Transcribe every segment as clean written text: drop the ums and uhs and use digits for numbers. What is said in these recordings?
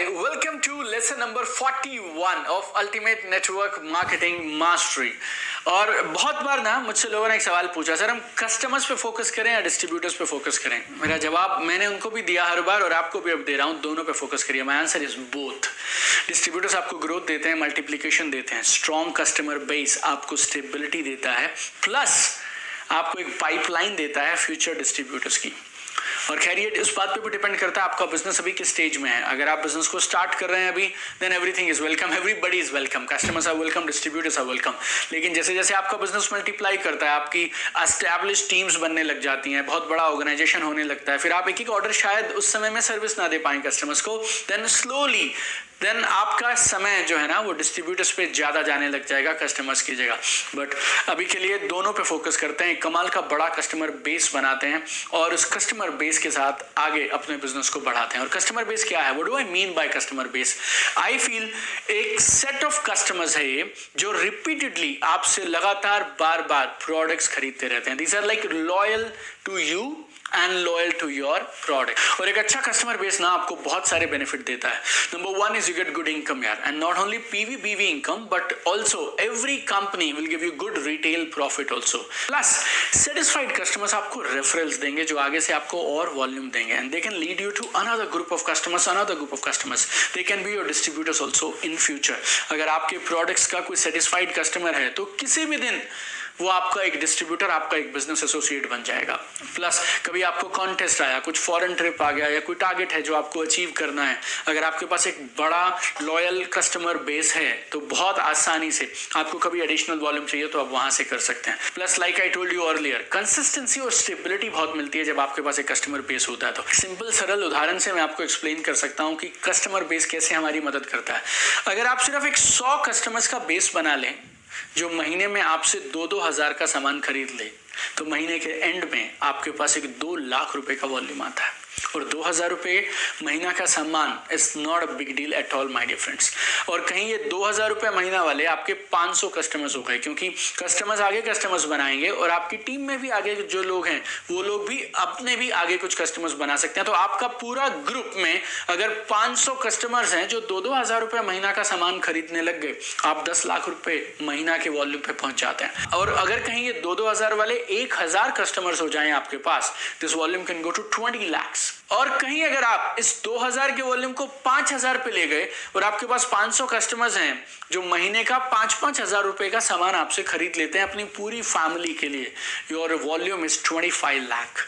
Hi, welcome to lesson number 41 of Ultimate Network Marketing Mastery. और बहुत बार ना मुझसे लोगों ने एक सवाल पूछा, सर हम कस्टमर्स पे फोकस करें या डिस्ट्रीब्यूटर्स पे फोकस करें। मेरा जवाब मैंने उनको भी दिया हर बार और आपको भी अब दे रहा हूँ, दोनों पे फोकस करिए। My answer is both. Distributors आपको ग्रोथ देते हैं, मल्टीप्लिकेशन देते हैं, स्ट्रॉन्ग कस्टमर बेस आपको स्टेबिलिटी देता है, प्लस आपको एक पाइपलाइन देता है फ्यूचर डिस्ट्रीब्यूटर्स की। और खैर ये इस बात पे भी डिपेंड करता है आपका बिजनेस अभी किस स्टेज में है। अगर आप बिजनेस को स्टार्ट कर रहे हैं अभी, then everything is welcome, everybody is welcome, customers are welcome, distributors are welcome. लेकिन जैसे जैसे आपका बिजनेस मल्टीप्लाई करता है, आपकी एस्टैब्लिश टीम्स बनने लग जाती हैं, बहुत बड़ा ऑर्गेनाइजेशन होने लगता है, फिर आप एक एक ऑर्डर शायद उस समय में सर्विस ना दे पाएं कस्टमर्स को, देन स्लोली आपका समय जो है ना वो डिस्ट्रीब्यूटर्स पे ज्यादा जाने लग जाएगा कस्टमर्स की जगह। बट अभी के लिए दोनों पे फोकस करते हैं, कमाल का बड़ा कस्टमर बेस बनाते हैं और उस कस्टमर बेस के साथ आगे अपने बिजनेस को बढ़ाते हैं। और कस्टमर बेस क्या है, what do I mean by customer base? I feel एक सेट ऑफ कस्टमर्स है ये जो रिपीटेडली आपसे लगातार बार बार प्रोडक्ट्स खरीदते रहते हैं। These are like loyal to you and loyal to your product. और एक अच्छा कस्टमर बेस ना आपको बहुत सारे बेनिफिट देता है। Number one is you get good income यार, and not only PV BV income but also every company will give you good retail profit also. Plus satisfied customers आपको रेफरल्स देंगे जो आगे से आपको और वॉल्यूम देंगे, and they can lead you to another group of customers, another group of customers. They can be your distributors also in future. अगर आपके प्रोडक्ट्स का कोई सेटिस्फाइड कस्टमर है तो किसी भी दिन वो आपका एक डिस्ट्रीब्यूटर, आपका एक बिजनेस एसोसिएट बन जाएगा। प्लस कभी आपको कॉन्टेस्ट आया, कुछ फॉरेन ट्रिप आ गया या कोई टारगेट है जो आपको अचीव करना है, अगर आपके पास एक बड़ा लॉयल कस्टमर बेस है तो बहुत आसानी से आपको कभी एडिशनल वॉल्यूम चाहिए तो आप वहां से कर सकते हैं। Plus like I told you earlier, consistency और स्टेबिलिटी बहुत मिलती है जब आपके पास एक कस्टमर बेस होता है। तो सिंपल सरल उदाहरण से मैं आपको एक्सप्लेन कर सकता हूँ कि कस्टमर बेस कैसे हमारी मदद करता है। अगर आप सिर्फ एक 100 कस्टमर्स का बेस बना लें जो महीने में आपसे 2-2 हज़ार का सामान खरीद ले, तो महीने के एंड में आपके पास एक 2 लाख रुपए का वॉल्यूम आता है। और 2,000 रुपए महीना का सामान is not a big deal at all my dear friends. और कहीं ये 2,000 रुपए महीना वाले आपके 500 कस्टमर्स हो गए, क्योंकि कस्टमर्स आगे कस्टमर्स बनाएंगे और आपकी टीम में भी आगे जो लोग हैं वो लोग भी अपने भी आगे कुछ कस्टमर्स बना सकते हैं। तो आपका पूरा ग्रुप में अगर 500 कस्टमर्स हैं जो 2-2 हज़ार रुपए महीना का सामान खरीदने लग गए, आप 10 लाख रुपए महीना के वॉल्यूम पे पहुंच जाते हैं। और अगर कहीं ये 2-2 हज़ार वाले 1,000 कस्टमर्स हो जाएं आपके पास, this volume can go to 20 lakhs। और कहीं अगर आप इस 2,000 के वॉल्यूम को 5,000 पे ले गए और आपके पास 500 कस्टमर्स हैं जो महीने का 5-5 हज़ार रुपए का सामान आपसे खरीद लेते हैं अपनी पूरी फैमिली के लिए, your volume is 25 lakh.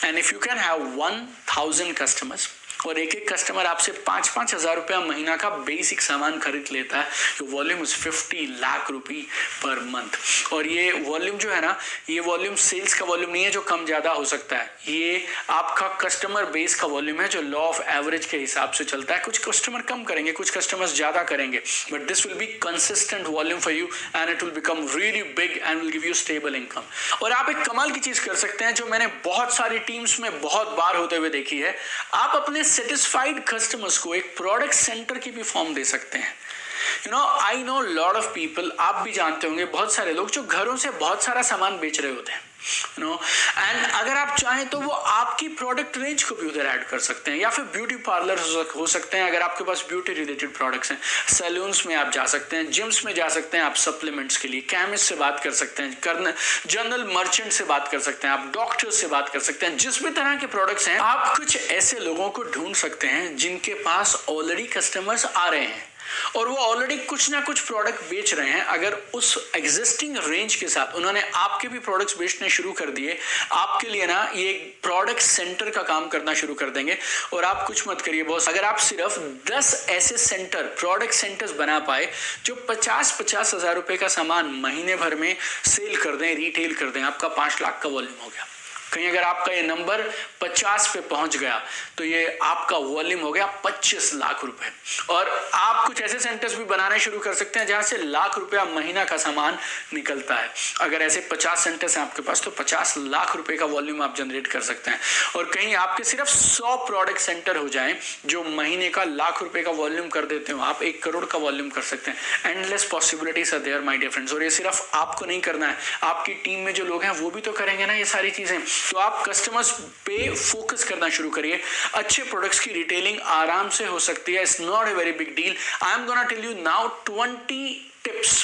And if you can have 1,000 customers और एक एक कस्टमर आपसे 5-5 हज़ार रुपया महीना का बेसिक सामान खरीद लेता है, तो volume is 50 lakh rupee per month. और ये वॉल्यूम जो है ना, ये वॉल्यूम सेल्स का वॉल्यूम नहीं है जो कम ज्यादा हो सकता है, ये आपका कस्टमर बेस का वॉल्यूम है जो लॉ ऑफ एवरेज के हिसाब से चलता है। कुछ कस्टमर कम करेंगे, कुछ कस्टमर्स ज्यादा करेंगे, but this will be consistent volume for you and it will become really big and will give you stable income. और आप एक कमाल की चीज कर सकते हैं जो मैंने बहुत सारी टीम्स में बहुत बार होते हुए देखी है, आप अपने सेटिस्फाइड कस्टमर्स को एक प्रोडक्ट सेंटर की भी फॉर्म दे सकते हैं। You know, I know lot of people, आप भी जानते होंगे बहुत सारे लोग जो घरों से बहुत सारा सामान बेच रहे होते हैं, यू नो, एंड अगर आप चाहें तो वो आपकी प्रोडक्ट रेंज को भी उधर ऐड कर सकते हैं, या फिर ब्यूटी पार्लर हो सकते हैं अगर आपके पास ब्यूटी रिलेटेड प्रोडक्ट्स हैं, सैलून्स में आप जा सकते हैं, जिम्स में जा सकते हैं आप सप्लीमेंट्स के लिए, केमिस्ट से बात कर सकते हैं, जनरल मर्चेंट से बात कर सकते हैं, आप डॉक्टर से बात कर सकते हैं, जिस भी तरह के प्रोडक्ट्स हैं आप कुछ ऐसे लोगों को ढूंढ सकते हैं जिनके पास ऑलरेडी कस्टमर्स आ रहे हैं और वो ऑलरेडी कुछ ना कुछ प्रोडक्ट बेच रहे हैं। अगर उस एग्जिस्टिंग रेंज के साथ उन्होंने आपके भी प्रोडक्ट्स बेचने शुरू कर दिए, आपके लिए ना ये प्रोडक्ट सेंटर का काम करना शुरू कर देंगे। और आप कुछ मत करिए बॉस, अगर आप सिर्फ 10 ऐसे सेंटर, प्रोडक्ट सेंटर्स बना पाए जो 50-50 हज़ार रुपए का सामान महीने भर में सेल कर दें, रिटेल कर दें, आपका 5 लाख का वॉल्यूम हो गया। कहीं अगर आपका ये नंबर 50 पे पहुंच गया तो ये आपका वॉल्यूम हो गया 25 लाख रुपए। और आप कुछ ऐसे सेंटर्स भी बनाने शुरू कर सकते हैं जहां से लाख रुपया महीना का सामान निकलता है। अगर ऐसे 50 सेंटर्स हैं आपके पास तो 50 लाख रुपए का वॉल्यूम आप जनरेट कर सकते हैं। और कहीं आपके सिर्फ 100 प्रोडक्ट सेंटर हो जाएं जो महीने का लाख रुपए का वॉल्यूम कर देते हो, आप 1 करोड़ का वॉल्यूम कर सकते हैं। Endless possibilities are there my dear friends. और ये सिर्फ आपको नहीं करना है, आपकी टीम में जो लोग हैं वो भी तो करेंगे ना ये सारी चीजें। तो आप कस्टमर्स पे फोकस करना शुरू करिए। अच्छे प्रोडक्ट्स की रिटेलिंग आराम से हो सकती है, it's not a very big deal. I am gonna tell you now 20 tips,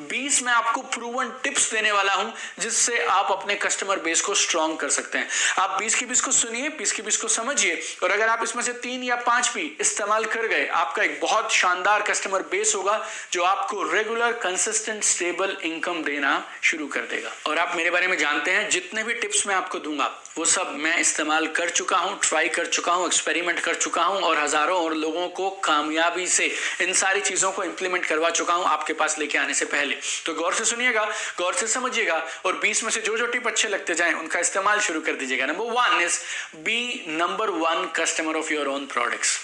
20 मैं आपको प्रूवन टिप्स देने वाला हूं जिससे आप अपने कस्टमर बेस को स्ट्रॉन्ग कर सकते हैं। आप 20 की 20 को सुनिए, 20 की 20 को समझिए, और अगर आप इसमें से 3 या 5 भी इस्तेमाल कर गए, आपका एक बहुत शानदार कस्टमर बेस होगा जो आपको रेगुलर कंसिस्टेंट स्टेबल इनकम देना शुरू कर देगा। और आप मेरे बारे में जानते हैं, जितने भी टिप्स मैं आपको दूंगा वो सब मैं इस्तेमाल कर चुका हूं, ट्राई कर चुका हूं, एक्सपेरिमेंट कर चुका हूं और हजारों और लोगों को कामयाबी से इन सारी चीजों को इंप्लीमेंट करवा चुका हूं आपके पास लेके आने से पहले। तो गौर से सुनिएगा, गौर से समझिएगा, और 20 में से जो जो टिप अच्छे लगते जाएं उनका इस्तेमाल शुरू कर दीजिएगा। Number 1 is be number 1 customer of your own products.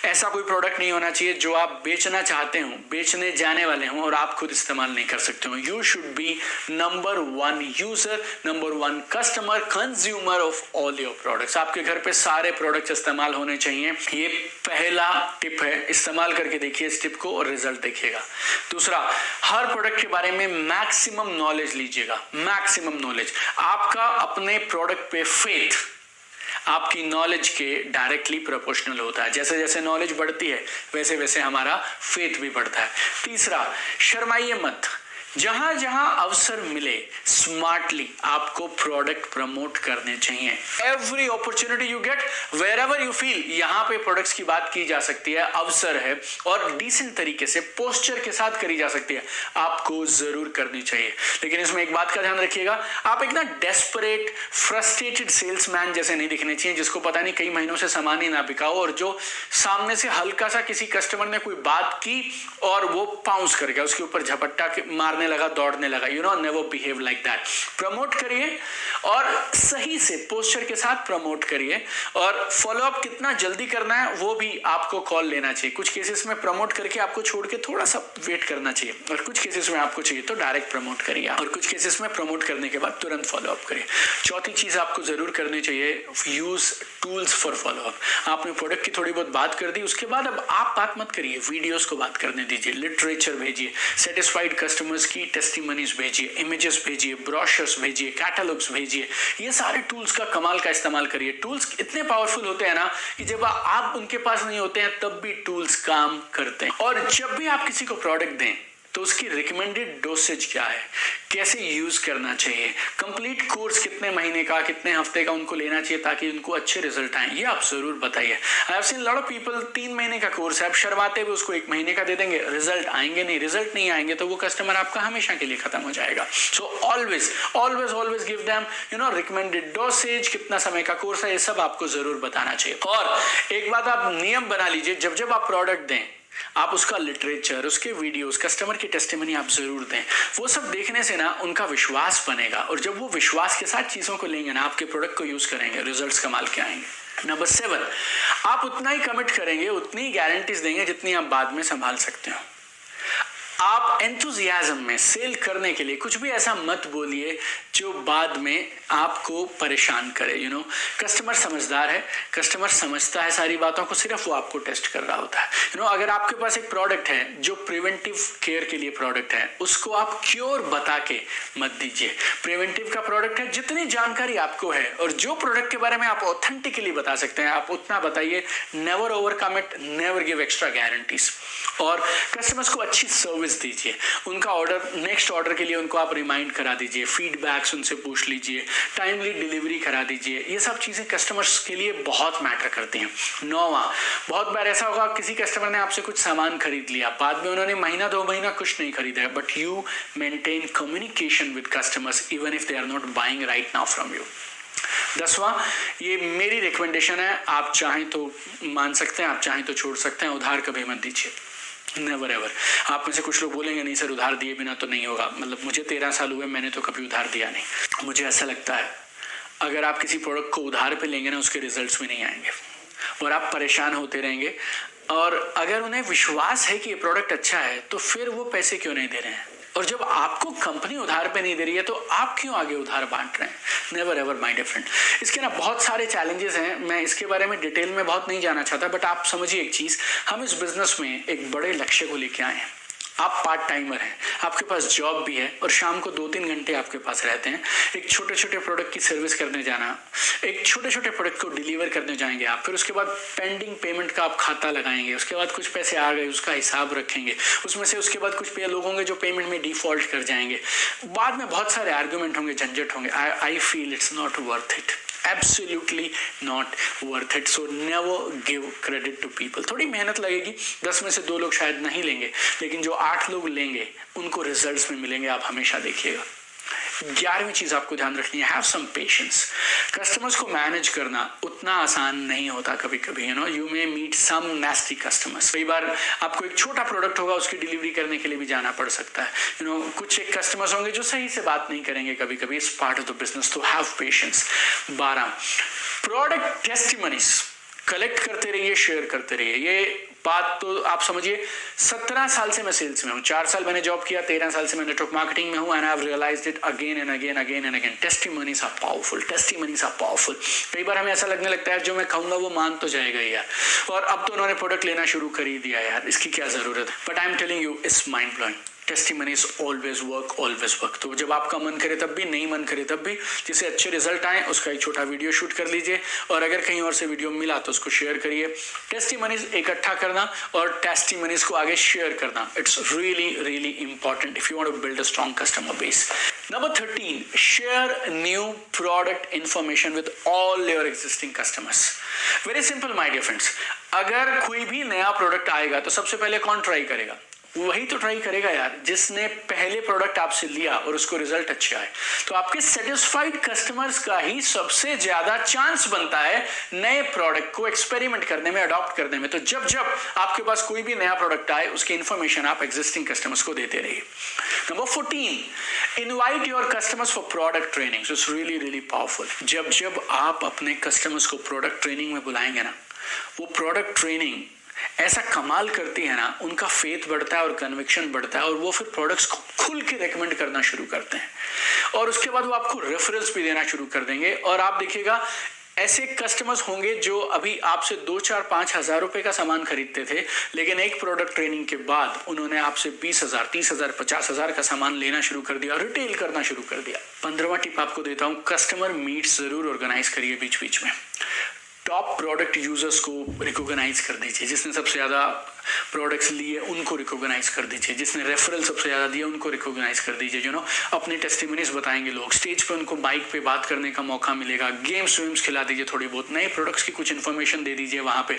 ऐसा कोई प्रोडक्ट नहीं होना चाहिए जो आप बेचना चाहते हो, बेचने जाने वाले हो और आप खुद इस्तेमाल नहीं कर सकते हो। You should be number 1 user, number 1 customer, consumer of all your products. आपके घर पे सारे प्रोडक्ट्स इस्तेमाल होने चाहिए। ये पहला टिप है, इस्तेमाल करके देखिए इस टिप को और रिजल्ट देखिएगा। दूसरा, हर प्रोडक्ट के बारे में मैक्सिमम नॉलेज लीजिएगा, मैक्सिमम नॉलेज। आपका अपने प्रोडक्ट पे फेथ आपकी नॉलेज के डायरेक्टली प्रोपोर्शनल होता है। जैसे जैसे नॉलेज बढ़ती है वैसे वैसे हमारा फेथ भी बढ़ता है। तीसरा, शर्माइए मत। जहां जहां अवसर मिले स्मार्टली आपको प्रोडक्ट प्रमोट करने चाहिए। Every opportunity you get, wherever you feel, यहां पे प्रोडक्ट्स की बात की जा सकती है, अवसर है और डिसेंट तरीके से पोस्चर के साथ करी जा सकती है, आपको जरूर करनी चाहिए। लेकिन इसमें एक बात का ध्यान रखिएगा, आप एक ना डेस्परेट फ्रस्ट्रेटेड सेल्समैन जैसे नहीं दिखने चाहिए जिसको पता नहीं कई महीनों से सामान ही ना बिका हो और जो सामने से हल्का सा किसी कस्टमर ने कोई बात की और वो पाउंस कर गया, उसके ऊपर झपट्टा मारने लगा, दौड़ने लगा। You know, never behave like that. Promote करिए और सही से पोस्चर के साथ प्रमोट करिए, और फॉलो अप कितना जल्दी करना है वो भी आपको कॉल लेना चाहिए। कुछ केसेस में प्रमोट करके आपको छोड़ के थोड़ा सा वेट करना चाहिए, और कुछ केसेस में आपको चाहिए तो डायरेक्ट प्रमोट करिए, और कुछ केसेस में प्रमोट करने के बाद तुरंत फॉलो अप करिए। चौथी चीज आपको जरूर करनी चाहिए, use tools for follow up. आपने प्रोडक्ट की थोड़ी बहुत बात कर दी, उसके बाद अब आप बात मत करिए, वीडियोस को बात करने दीजिए, लिटरेचर भेजिए, सेटिस्फाइड कस्टमर्स की टेस्टिमनीज भेजिए, इमेजेस भेजिए, ब्रोशर्स भेजिए, कैटलॉग्स भेजिए। ये सारे टूल्स का कमाल का इस्तेमाल करिए। टूल्स इतने पावरफुल होते हैं ना कि जब आप उनके पास नहीं होते हैं तब भी टूल्स काम करते हैं। और जब भी आप किसी को प्रोडक्ट दें तो उसकी रिकमेंडेड डोसेज क्या है, कैसे यूज करना चाहिए, कंप्लीट कोर्स कितने महीने का, कितने हफ्ते का उनको लेना चाहिए ताकि उनको अच्छे रिजल्ट आए, ये आप जरूर बताइए। I have seen lot of people 3 महीने का कोर्स है, आप शर्माते हुए उसको 1 महीने का दे देंगे, रिजल्ट आएंगे नहीं, रिजल्ट नहीं आएंगे तो वो कस्टमर आपका हमेशा के लिए खत्म हो जाएगा। So always always always give them recommended dosage, कितना समय का कोर्स है, ये सब आपको जरूर बताना चाहिए। और एक बात आप नियम बना लीजिए, जब जब आप प्रोडक्ट दें आप उसका लिटरेचर, उसके वीडियोस, कस्टमर की टेस्टिमनी आप जरूर दें। वो सब देखने से ना उनका विश्वास बनेगा, और जब वो विश्वास के साथ चीजों को लेंगे ना, आपके प्रोडक्ट को यूज करेंगे, रिजल्ट्स कमाल के आएंगे। नंबर 7, आप उतना ही कमिट करेंगे, उतनी ही गारंटीज देंगे जितनी आप बाद में संभाल सकते हो। आप एंथुजियाज्म में सेल करने के लिए कुछ भी ऐसा मत बोलिए जो बाद में आपको परेशान करे। कस्टमर समझदार है, कस्टमर समझता है सारी बातों को, सिर्फ वो आपको टेस्ट कर रहा होता है। अगर आपके पास एक प्रोडक्ट है जो प्रिवेंटिव केयर के लिए प्रोडक्ट है, उसको आप क्योर बता के मत दीजिए। प्रिवेंटिव का प्रोडक्ट है, जितनी जानकारी आपको है और जो प्रोडक्ट के बारे में आप ऑथेंटिकली बता सकते हैं आप उतना बताइए। Never overcome it, never give extra guarantees. और कस्टमर्स को अच्छी सर्विस दीजिए, उनका ऑर्डर, नेक्स्ट ऑर्डर के लिए उनको आप रिमाइंड करा दीजिए, फीडबैक्स उनसे पूछ लीजिए, टाइमली डिलीवरी करा दीजिए। ये सब चीजें कस्टमर्स के लिए बहुत मैटर करती हैं। 9वां, बहुत बार ऐसा होगा किसी कस्टमर ने आपसे कुछ सामान खरीद लिया, बाद में उन्होंने महीना 2 महीना कुछ नहीं खरीदा है, but you maintain communication with customers even if they are not buying right now from you. 10वां, ये मेरी रिकमेंडेशन है, आप चाहें तो मान सकते हैं, आप चाहें तो छोड़ सकते हैं, उधार कभी मत दीजिए, नेवर एवर। आप में से कुछ लोग बोलेंगे नहीं सर उधार दिए बिना तो नहीं होगा, मतलब मुझे 13 साल हुए, मैंने तो कभी उधार दिया नहीं। मुझे ऐसा लगता है अगर आप किसी प्रोडक्ट को उधार पे लेंगे ना, उसके रिजल्ट्स भी नहीं आएंगे और आप परेशान होते रहेंगे। और अगर उन्हें विश्वास है कि ये प्रोडक्ट अच्छा है तो फिर वो पैसे क्यों नहीं दे रहे हैं, और जब आपको कंपनी उधार पे नहीं दे रही है तो आप क्यों आगे उधार बांट रहे हैं। Never ever my dear friend. इसके ना बहुत सारे चैलेंजेस हैं, मैं इसके बारे में डिटेल में बहुत नहीं जाना चाहता, बट आप समझिए एक चीज, हम इस बिजनेस में एक बड़े लक्ष्य को लेके आए हैं। आप पार्ट टाइमर हैं, आपके पास जॉब भी है और शाम को 2-3 घंटे आपके पास रहते हैं, एक छोटे छोटे प्रोडक्ट की सर्विस करने जाना, एक छोटे छोटे प्रोडक्ट को डिलीवर करने जाएंगे आप, फिर उसके बाद पेंडिंग पेमेंट का आप खाता लगाएंगे, उसके बाद कुछ पैसे आ गए उसका हिसाब रखेंगे, उसमें से उसके बाद कुछ लोग होंगे जो पेमेंट में डिफॉल्ट कर जाएंगे, बाद में बहुत सारे आर्गुमेंट होंगे, झंझट होंगे. I feel it's not worth it, absolutely not worth it. So never give credit to people. थोड़ी मेहनत लगेगी, 10 में से 2 लोग शायद नहीं लेंगे, लेकिन जो 8 लोग लेंगे उनको रिजल्ट्स में मिलेंगे, आप हमेशा देखिएगा. 11वीं चीज आपको ध्यान रखनी है, हैव सम पेशेंस. कस्टमर्स को मैनेज करना उतना आसान नहीं होता. कभी कभी you may meet some nasty customers. कई बार आपको एक छोटा प्रोडक्ट होगा, उसकी डिलीवरी करने के लिए भी जाना पड़ सकता है. कुछ एक कस्टमर्स होंगे जो सही से बात नहीं करेंगे, कभी कभी it's part of the business. तो have patience. 12, product testimonies collect करते रहिए, शेयर करते रहिए. ये बात तो आप समझिए, 17 साल से मैं सेल्स में हूँ, 4 साल मैंने जॉब किया, 13 साल से मैं नेटवर्क मार्केटिंग में हूँ, and I have realised it again and again. Testimonies are powerful, testimonies are powerful. कई बार हमें ऐसा लगने लगता है जो मैं कहूंगा वो मान तो जाएगा यार, और अब तो उन्होंने प्रोडक्ट लेना शुरू कर ही दिया यार, इसकी क्या जरूरत है. But I am telling you, it's mind blowing. Testimonies always work. तो जब आपका मन करे तब भी, नहीं मन करे तब भी, जिससे अच्छे रिजल्ट आए उसका एक छोटा वीडियो शूट कर लीजिए, और अगर कहीं और से वीडियो मिला तो उसको शेयर करिए. टेस्टिमनीज इकट्ठा करना और टेस्टिमनीज को आगे शेयर करना, it's really important if you want to build a strong customer base. Number 13, share new product information with all your existing customers. Very simple my dear friends. अगर कोई भी नया प्रोडक्ट आएगा तो सबसे पहले कौन ट्राई करेगा? वही तो ट्राई करेगा यार जिसने पहले प्रोडक्ट आपसे लिया और उसको रिजल्ट अच्छे आए. तो आपके सेटिस्फाइड कस्टमर्स का ही सबसे ज्यादा चांस बनता है नए प्रोडक्ट को एक्सपेरिमेंट करने में, अडॉप्ट करने में. तो जब जब आपके पास कोई भी नया प्रोडक्ट आए उसकी इंफॉर्मेशन आप एग्जिस्टिंग कस्टमर्स को देते रहिए. Number 14, invite your customers for product training. It's really powerful. जब जब आप अपने कस्टमर्स को प्रोडक्ट ट्रेनिंग में बुलाएंगे ना, वो प्रोडक्ट ट्रेनिंग ऐसा कमाल करती है ना, उनका फेथ बढ़ता है और कन्विक्शन बढ़ता है, और वो फिर प्रोडक्ट्स को खुल के रेकमेंड करना शुरू करते हैं, और उसके बाद वो आपको रेफरेंस भी देना शुरू कर देंगे. और आप देखिएगा ऐसे कस्टमर्स होंगे जो अभी आपसे 2-4-5 हजार रुपए का सामान खरीदते थे, लेकिन एक प्रोडक्ट ट्रेनिंग के बाद उन्होंने आपसे 20,000, 30,000, 50,000 का सामान लेना शुरू कर दिया, रिटेल करना शुरू कर दिया. 15वां टिप आपको देता हूं, कस्टमर मीट्स जरूर ऑर्गेनाइज करिए बीच बीच में. टॉप प्रोडक्ट यूजर्स को रिकॉग्नाइज कर दीजिए, जिसने सबसे ज्यादा प्रोडक्ट्स लिए उनको रिकॉग्नाइज कर दीजिए, जिसने रेफरल सबसे ज्यादा दिया उनको रिकॉग्नाइज कर दीजिए. अपने टेस्टिमनीज बताएंगे लोग, स्टेज पे उनको माइक पे बात करने का मौका मिलेगा, गेम्स वेम्स खिला दीजिए, थोड़ी बहुत नए प्रोडक्ट्स की कुछ इन्फॉर्मेशन दे दीजिए वहां पे.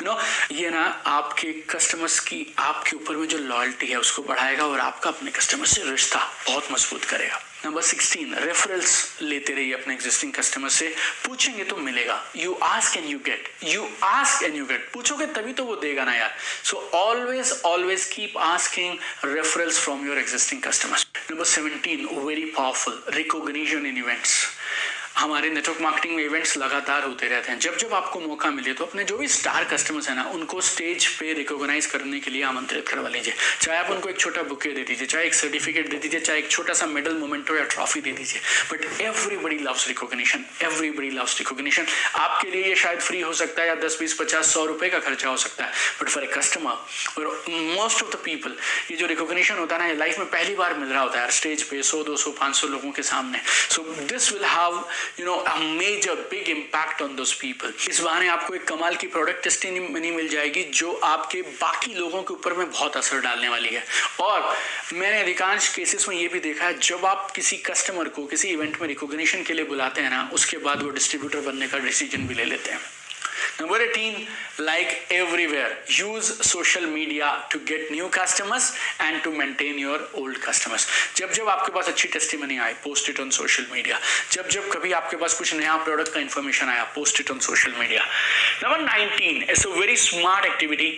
ये ना आपके कस्टमर्स की आपके ऊपर में जो लॉयल्टी है उसको बढ़ाएगा और आपका अपने कस्टमर से रिश्ता बहुत मजबूत करेगा. नंबर 16, रेफरल्स लेते रहिए अपने एग्जिस्टिंग कस्टमर से. पूछेंगे तो मिलेगा. You ask and you get. पूछोगे तभी तो वो देगा ना यार. सो always keep asking referrals from your existing customers. Number 17, very powerful, recognition in events. हमारे नेटवर्क मार्केटिंग में इवेंट्स लगातार होते रहते हैं. जब जब आपको मौका मिले तो अपने जो भी स्टार कस्टमर्स हैं ना, उनको स्टेज पे रिकॉग्नाइज करने के लिए आमंत्रित करवा लीजिए. चाहे आप उनको एक छोटा बुके दे दीजिए, चाहे एक सर्टिफिकेट दे दीजिए, चाहे एक छोटा सा मेडल मोमेंटो या ट्रॉफी दे दीजिए. But everybody loves recognition. आपके लिए ये शायद फ्री हो सकता है, या 10, 20, 50, 100 रुपए का खर्चा हो सकता है, बट फॉर ए कस्टमर और मोस्ट ऑफ द पीपल ये जो रिकॉग्निशन होता है ना, लाइफ में पहली बार मिल रहा होता है स्टेज पे 100, 200, 500 लोगों के सामने. So this will have a major big impact on those people. इस बहाने आपको एक कमाल की प्रोडक्ट टेस्टिमनी मिल जाएगी जो आपके बाकी लोगों के ऊपर में बहुत असर डालने वाली है. और मैंने अधिकांश केसेस में ये भी देखा है, जब आप किसी कस्टमर को किसी इवेंट में रिकॉग्निशन के लिए बुलाते हैं ना, उसके बाद वो डिस्ट्रीब्यूटर बनने का डिसीजन भी ले लेते हैं. Number 18, like everywhere, use social media to get new customers and to maintain your old customers. जब जब आपके पास अच्छी टेस्टिमनी आए, post it on social media. जब जब कभी आपके पास कुछ नया प्रोडक्ट का इन्फॉर्मेशन आया, post it on social media. Number 19, it's a very smart activity,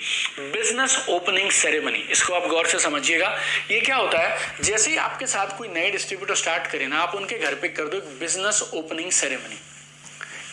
business opening ceremony. इसको आप गौर से समझिएगा. ये क्या होता है, जैसे ही आपके साथ कोई नए डिस्ट्रीब्यूटर स्टार्ट करे ना, आप उनके घर पे कर दो बिजनेस ओपनिंग सेरेमनी.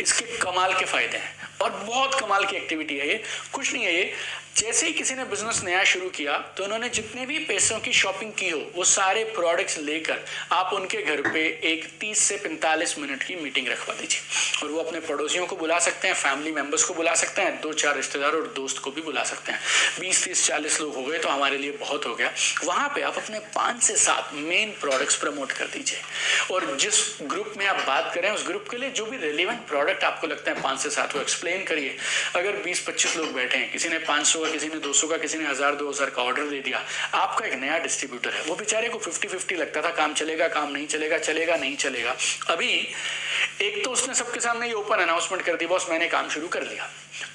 इसके कमाल के फायदे हैं. और बहुत कमाल की एक्टिविटी है ये, कुछ नहीं है ये। जैसे ही किसी ने बिजनेस नया शुरू किया तो उन्होंने जितने भी पैसों की शॉपिंग की हो वो सारे प्रोडक्ट्स लेकर आप उनके घर पे एक 30 से 45 मिनट की मीटिंग रखवा दीजिए, और वो अपने पड़ोसियों को बुला सकते हैं, फैमिली मेंबर्स को बुला सकते हैं, 2-4 रिश्तेदार और दोस्त को भी बुला सकते हैं। 20, 30, 40 लोग हो गए तो हमारे लिए बहुत हो गया। वहां पे आप अपने 5 से 7 मेन प्रोडक्ट्स प्रमोट कर दीजिए, और जिस ग्रुप में आप बात करें उस ग्रुप के लिए जो भी रेलिवेंट प्रोडक्ट आपको लगता है 5 से 7 वो एक्सप्लेन करिए। अगर 20-25 लोग बैठे हैं, किसी ने 500 का, किसी ने 200 का, किसी ने 1000-2000 का ऑर्डर दे दिया, आपका एक नया डिस्ट्रीब्यूटर है। वो बेचारे को 50-50 लगता था, काम चलेगा, काम नहीं चलेगा, चलेगा नहीं चलेगा। अभी एक तो उसने सबके सामने ये ओपन अनाउंसमेंट कर दी, बॉस मैंने काम शुरू कर लिया।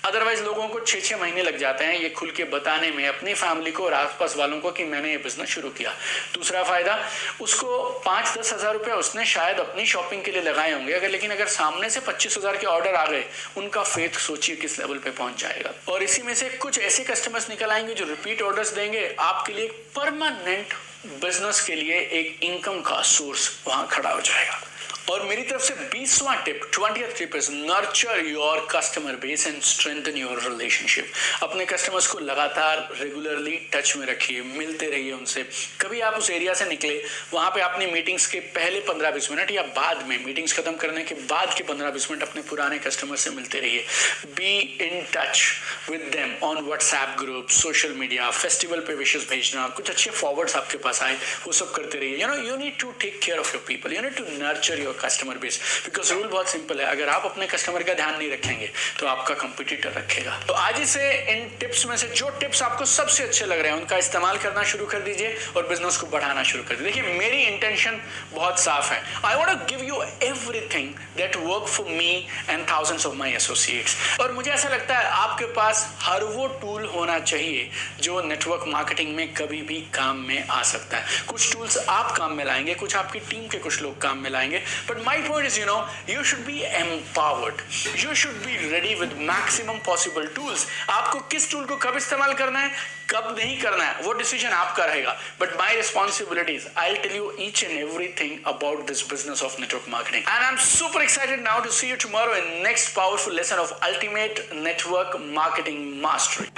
अदरवाइज लोगों को 6-6 महीने लग जाते हैं ये खुल के बताने में अपनी फैमिली को और आसपास वालों को कि मैंने ये बिजनेस शुरू किया। दूसरा फायदा, उसको 5-10 हजार रुपए उसने शायद अपनी शॉपिंग के लिए लगाए होंगे, लेकिन अगर सामने से 25,000 के ऑर्डर आ गए, उनका फेथ सोचिए किस लेवल पे पहुंच जाएगा। और इसी में से कुछ ऐसे कस्टमर्स निकल आएंगे जो रिपीट ऑर्डर्स देंगे, आपके लिए परमानेंट बिजनेस के लिए एक इनकम का सोर्स वहां खड़ा हो जाएगा। और मेरी तरफ से 20वां tip, 20th tip is nurture your customer base and strengthen your relationship. अपने कस्टमर्स को लगातार रेगुलरली टच में रखिए, मिलते रहिए उनसे। कभी आप उस एरिया से निकले, वहां पे अपनी मीटिंग्स के पहले 15-20 मिनट या बाद में मीटिंग्स खत्म करने के बाद के 15-20 मिनट अपने पुराने कस्टमर से मिलते रहिए। Be in touch with them on WhatsApp group, social media, festival पे विशेष भेजना, कुछ अच्छे फॉरवर्ड्स आपके पास आए, वो सब करते रहिए। You need to take care of your people, you need to nurture your customer base, because rule बहुत सिंपल है, अगर आप अपने कस्टमर का ध्यान नहीं रखेंगे तो आपका कंपटीटर रखेगा। तो आज ही से इन टिप्स में से जो टिप्स आपको सबसे अच्छे लग रहे हैं उनका इस्तेमाल करना शुरू कर दीजिए और बिजनेस को बढ़ाना शुरू कर दीजिए। देखिए मेरी इंटेंशन बहुत साफ है, I want to give you everything that work for me and thousands of my associates. और मुझे ऐसा लगता है आपके पास हर वो टूल होना चाहिए जो नेटवर्क मार्केटिंग में कभी भी काम में आ सकता है। कुछ टूल्स आप काम में लाएंगे, कुछ आपकी टीम के कुछ लोग काम में लाएंगे, but my point is, you should be empowered, you should be ready with maximum possible tools। आपको किस टूल को कब इस्तेमाल करना है, कब नहीं करना है, वो डिसीजन आपका रहेगा, but my responsibility is I'll tell you each and everything about this business of network marketing, and I'm super excited now to see you tomorrow in next powerful lesson of Ultimate Network Marketing Mastery।